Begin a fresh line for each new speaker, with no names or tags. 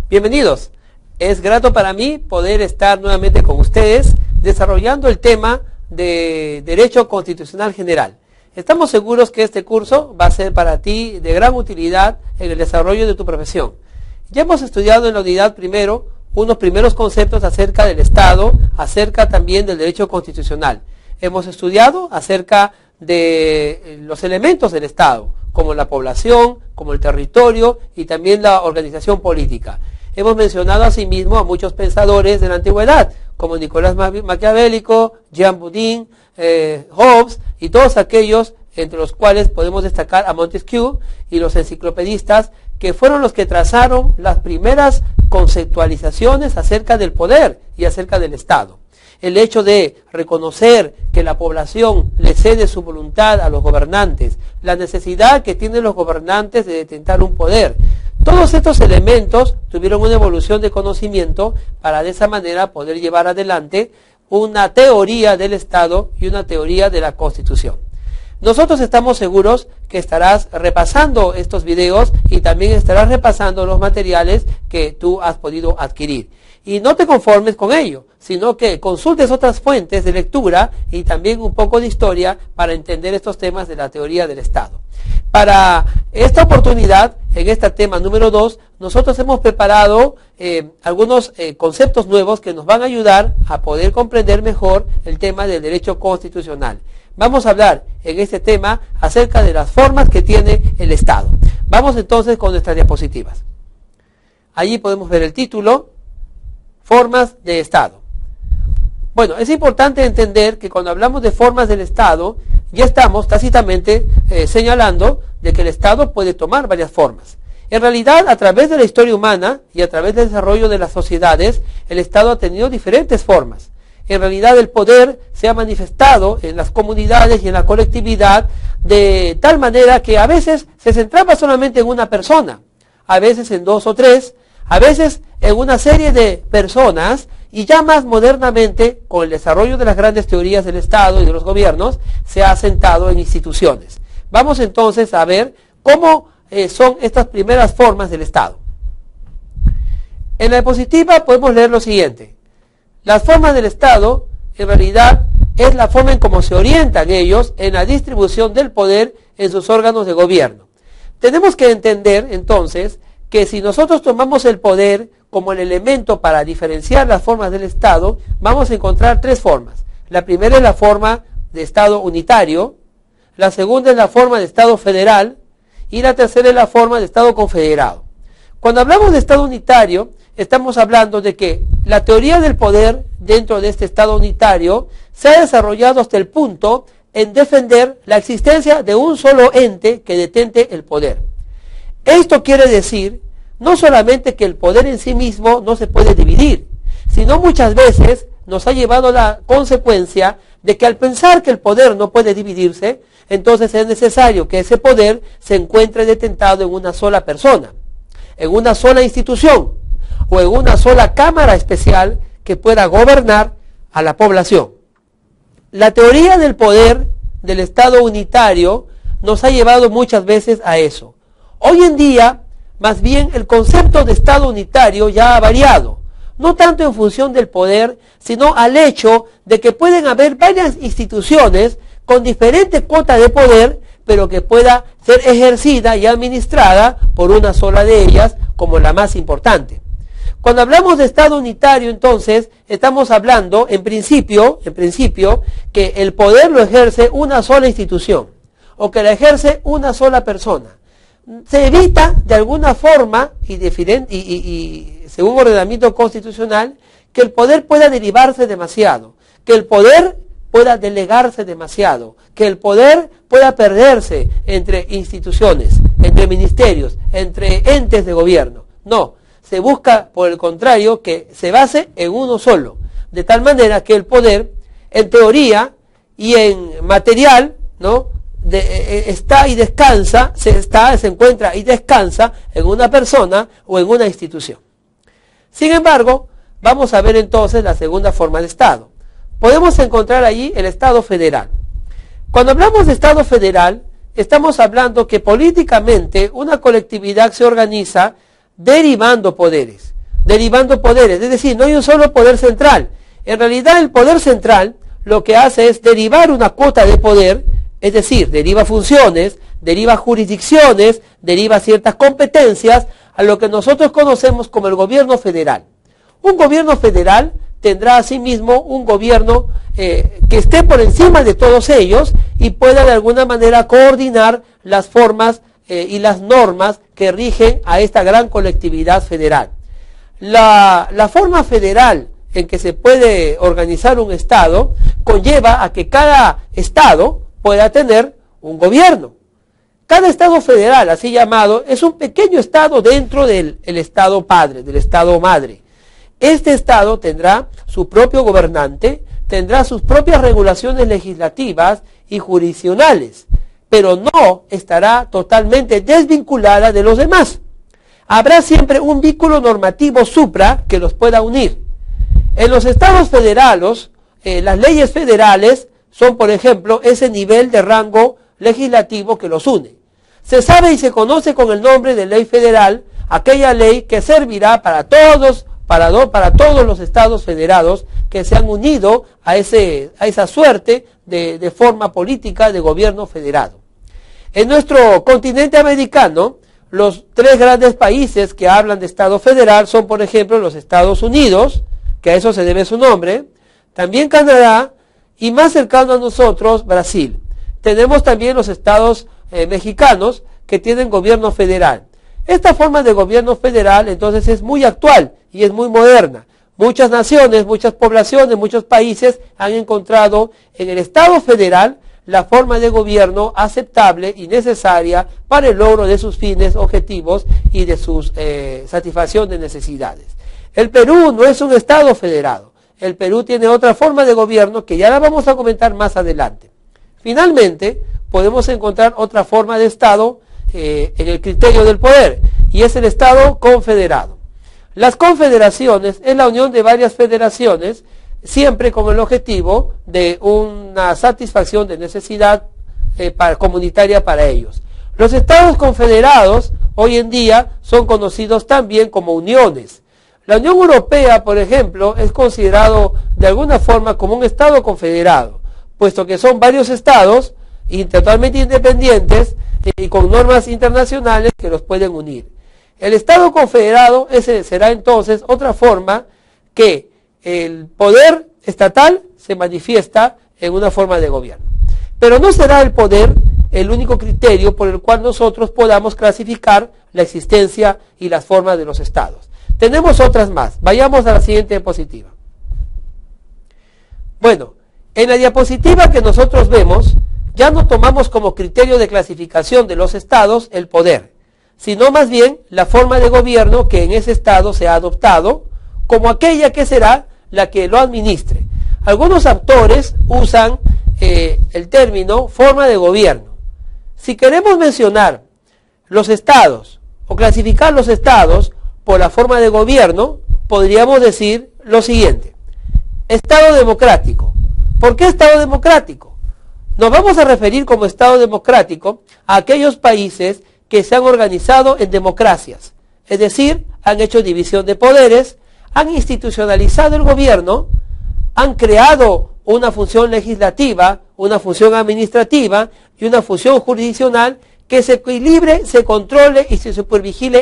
Bienvenidos. Es grato para mí poder estar nuevamente con ustedes desarrollando el tema de Derecho Constitucional General. Estamos seguros que este curso va a ser para ti de gran utilidad en el desarrollo de tu profesión. Ya hemos estudiado en la unidad primero unos primeros conceptos acerca del Estado, acerca también del derecho constitucional. Hemos estudiado acerca de los elementos del Estado, como la población, como el territorio y también la organización política. Hemos mencionado asimismo a muchos pensadores de la antigüedad, como Nicolás Maquiavélico, Jean Bodin, Hobbes y todos aquellos entre los cuales podemos destacar a Montesquieu y los enciclopedistas que fueron los que trazaron las primeras conceptualizaciones acerca del poder y acerca del Estado. El hecho de reconocer que la población le cede su voluntad a los gobernantes, la necesidad que tienen los gobernantes de detentar un poder. Todos estos elementos tuvieron una evolución de conocimiento para de esa manera poder llevar adelante una teoría del Estado y una teoría de la Constitución. Nosotros estamos seguros que estarás repasando estos videos y también estarás repasando los materiales que tú has podido adquirir. Y no te conformes con ello, sino que consultes otras fuentes de lectura y también un poco de historia para entender estos temas de la teoría del Estado. Para esta oportunidad, en este tema número 2, nosotros hemos preparado algunos conceptos nuevos que nos van a ayudar a poder comprender mejor el tema del derecho constitucional. Vamos a hablar en este tema acerca de las formas que tiene el Estado. Vamos entonces con nuestras diapositivas. Allí podemos ver el título, Formas de Estado. Bueno, es importante entender que cuando hablamos de formas del Estado, ya estamos tácitamente señalando de que el Estado puede tomar varias formas. En realidad, a través de la historia humana y a través del desarrollo de las sociedades, el Estado ha tenido diferentes formas. En realidad, el poder se ha manifestado en las comunidades y en la colectividad de tal manera que a veces se centraba solamente en una persona, a veces en dos o tres, a veces en una serie de personas, y ya más modernamente, con el desarrollo de las grandes teorías del Estado y de los gobiernos, se ha asentado en instituciones. Vamos entonces a ver cómo son estas primeras formas del Estado. En la diapositiva podemos leer lo siguiente. Las formas del Estado, en realidad, es la forma en cómo se orientan ellos en la distribución del poder en sus órganos de gobierno. Tenemos que entender, entonces, que si nosotros tomamos el poder como el elemento para diferenciar las formas del Estado, vamos a encontrar tres formas. La primera es la forma de Estado unitario, la segunda es la forma de Estado federal y la tercera es la forma de Estado confederado. Cuando hablamos de Estado unitario, estamos hablando de que la teoría del poder dentro de este Estado unitario se ha desarrollado hasta el punto en defender la existencia de un solo ente que detente el poder. Esto quiere decir no solamente que el poder en sí mismo no se puede dividir, sino muchas veces nos ha llevado a la consecuencia de que al pensar que el poder no puede dividirse, entonces es necesario que ese poder se encuentre detentado en una sola persona, en una sola institución o en una sola cámara especial que pueda gobernar a la población. La teoría del poder del Estado unitario nos ha llevado muchas veces a eso. Hoy en día, más bien, el concepto de Estado unitario ya ha variado, no tanto en función del poder, sino al hecho de que pueden haber varias instituciones con diferente cuota de poder, pero que pueda ser ejercida y administrada por una sola de ellas como la más importante. Cuando hablamos de Estado unitario, entonces, estamos hablando, en principio, que el poder lo ejerce una sola institución, o que la ejerce una sola persona. Se evita de alguna forma y según ordenamiento constitucional que el poder pueda derivarse demasiado, que el poder pueda delegarse demasiado, que el poder pueda perderse entre instituciones, entre ministerios, entre entes de gobierno. No, se busca por el contrario que se base en uno solo, de tal manera que el poder en teoría y en material, ¿no?, está y descansa, se encuentra y descansa en una persona o en una institución. Sin embargo, vamos a ver entonces la segunda forma de Estado. Podemos encontrar allí el Estado federal. Cuando hablamos de Estado federal, estamos hablando que políticamente una colectividad se organiza derivando poderes. derivando poderes, es decir, no hay un solo poder central. En realidad el poder central lo que hace es derivar una cuota de poder, es decir, deriva funciones, deriva jurisdicciones, deriva ciertas competencias a lo que nosotros conocemos como el gobierno federal. Un gobierno federal tendrá asimismo un gobierno que esté por encima de todos ellos y pueda de alguna manera coordinar las formas y las normas que rigen a esta gran colectividad federal. La forma federal en que se puede organizar un Estado conlleva a que cada Estado pueda tener un gobierno. Cada Estado federal, así llamado, es un pequeño Estado dentro del Estado padre, del Estado madre. Este Estado tendrá su propio gobernante, tendrá sus propias regulaciones legislativas y jurisdiccionales, pero no estará totalmente desvinculada de los demás. Habrá siempre un vínculo normativo supra que los pueda unir. En los estados federados, las leyes federales son, por ejemplo, ese nivel de rango legislativo que los une. Se sabe y se conoce con el nombre de ley federal aquella ley que servirá para todos los estados federados que se han unido a esa suerte de forma política de gobierno federado. En nuestro continente americano, los tres grandes países que hablan de Estado federal son, por ejemplo, los Estados Unidos, que a eso se debe su nombre, también Canadá y más cercano a nosotros, Brasil. Tenemos también los estados mexicanos que tienen gobierno federal. Esta forma de gobierno federal entonces es muy actual y es muy moderna. Muchas naciones, muchas poblaciones, muchos países han encontrado en el Estado federal la forma de gobierno aceptable y necesaria para el logro de sus fines, objetivos y de su satisfacción de necesidades. El Perú no es un Estado federado. El Perú tiene otra forma de gobierno que ya la vamos a comentar más adelante. Finalmente, podemos encontrar otra forma de Estado en el criterio del poder, y es el Estado confederado. Las confederaciones es la unión de varias federaciones, siempre con el objetivo de una satisfacción de necesidad comunitaria para ellos. Los estados confederados hoy en día son conocidos también como uniones. La Unión Europea, por ejemplo, es considerado de alguna forma como un estado confederado, puesto que son varios estados totalmente independientes y con normas internacionales que los pueden unir. El Estado confederado será entonces otra forma que el poder estatal se manifiesta en una forma de gobierno. Pero no será el poder el único criterio por el cual nosotros podamos clasificar la existencia y las formas de los estados. Tenemos otras más. Vayamos a la siguiente diapositiva. Bueno, en la diapositiva que nosotros vemos, ya no tomamos como criterio de clasificación de los estados el poder, sino más bien la forma de gobierno que en ese estado se ha adoptado, como aquella que será la que lo administre. Algunos autores usan el término forma de gobierno. Si queremos mencionar los estados o clasificar los estados por la forma de gobierno, podríamos decir lo siguiente: Estado democrático. ¿Por qué Estado democrático? Nos vamos a referir como Estado democrático a aquellos países que se han organizado en democracias, es decir, han hecho división de poderes, han institucionalizado el gobierno, han creado una función legislativa, una función administrativa y una función jurisdiccional que se equilibre, se controle y se supervigile